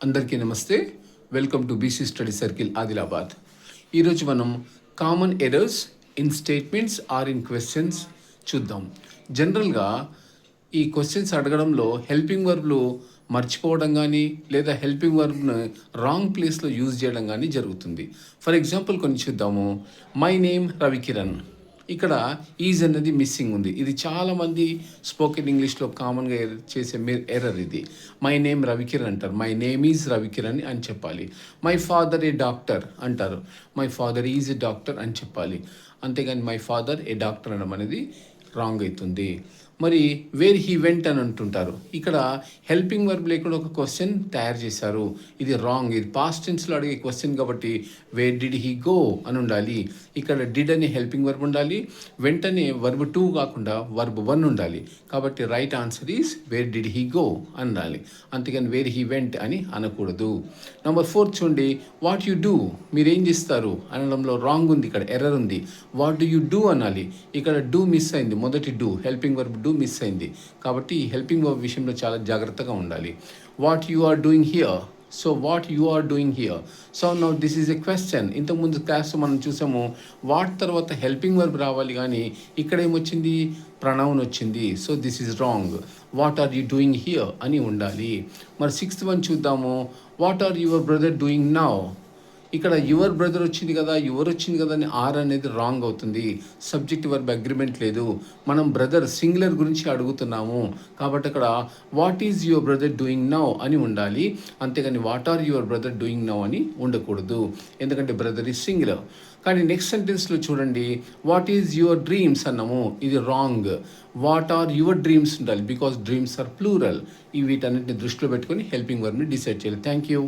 అందరికీ నమస్తే. Welcome to BC study circle Adilabad. ఈరోజు మనం common errors in statements or in questions చూద్దాం. జనరల్గా ఈ క్వశ్చన్స్ అడగడంలో హెల్పింగ్ వర్బ్లు మర్చిపోవడం కానీ లేదా హెల్పింగ్ వర్బ్ను రాంగ్ ప్లేస్లో యూజ్ చేయడం కానీ జరుగుతుంది. ఫర్ ఎగ్జాంపుల్ కొన్ని చూద్దాము. My name Ravikiran. ఇక్కడ ఈజ్ అనేది మిస్సింగ్ ఉంది. ఇది చాలామంది స్పోకెన్ ఇంగ్లీష్లో కామన్గా చేసే ఎర్రర్ ఇది. మై నేమ్ రవికిరణ్ అంటారు, మై నేమ్ ఈజ్ రవికిరణ్ అని చెప్పాలి. మై ఫాదర్ ఏ డాక్టర్ అంటారు, my father is a doctor అని చెప్పాలి. అంతేగాని మై ఫాదర్ ఏ డాక్టర్ అనడం అనేది రాంగ్ అవుతుంది. మరి వేర్ హీ వెంట్ అని అంటుంటారు. ఇక్కడ హెల్పింగ్ వర్బ్ లేకుండా ఒక క్వశ్చన్ తయారు చేశారు. ఇది రాంగ్. ఇది పాస్ట్ టెన్స్లో అడిగే క్వశ్చన్ కాబట్టి వేర్ డిడ్ హీ గో అని ఉండాలి. ఇక్కడ డిడ్ అనే హెల్పింగ్ వర్బ్ ఉండాలి, వెంటనే వర్బ్ 2 కాకుండా వర్బ్ 1 ఉండాలి. కాబట్టి right answer is where did he go అనాలి, అంతేగాని వేర్ హీ వెంట్ అని అనకూడదు. నెంబర్ 4 చూడండి. వాట్ యు డూ, మీరేం చేస్తారు అనడంలో రాంగ్ ఉంది, ఇక్కడ ఎర్రర్ ఉంది. వాట్ డు యు డూ అనాలి. ఇక్కడ డూ మిస్ అయింది, మొదటి do helping verb do miss అయింది. కాబట్టి ఈ హెల్పింగ్ వర్బ్ విషయంలో చాలా జాగ్రత్తగా ఉండాలి. What you are doing here, so what you are doing here. So now this is a question. ఇంతకుముందు క్లాస్లో మనం చూసాము వాట్ తర్వాత హెల్పింగ్ వర్బ్ రావాలి, కానీ ఇక్కడ ఏమొచ్చింది, ప్రనౌన్ వచ్చింది. So this is wrong. What are you doing here అని ఉండాలి. మరి 6th వన్ చూద్దాము. What are your brother doing now. ఇక్కడ యువర్ బ్రదర్ వచ్చింది కదా, యువర్ వచ్చింది కదా అని ఆర్ అనేది రాంగ్ అవుతుంది. సబ్జెక్ట్ వర్బ్ అగ్రిమెంట్ లేదు. మనం బ్రదర్ సింగులర్ గురించి అడుగుతున్నాము కాబట్టి అక్కడ what is your brother doing now అని ఉండాలి, అంతేగాని what are your brother doing now అని ఉండకూడదు, ఎందుకంటే బ్రదర్ ఈజ్ సింగులర్. కానీ నెక్స్ట్ సెంటెన్స్లో చూడండి. వాట్ ఈజ్ యువర్ డ్రీమ్స్ అన్నాము, ఇది రాంగ్. వాట్ ఆర్ యువర్ డ్రీమ్స్ ఉండాలి, బికాస్ డ్రీమ్స్ ఆర్ ప్లూరల్. వీటన్నిటిని దృష్టిలో పెట్టుకొని హెల్పింగ్ వర్బ్ని డిసైడ్ చేయాలి. Thank you.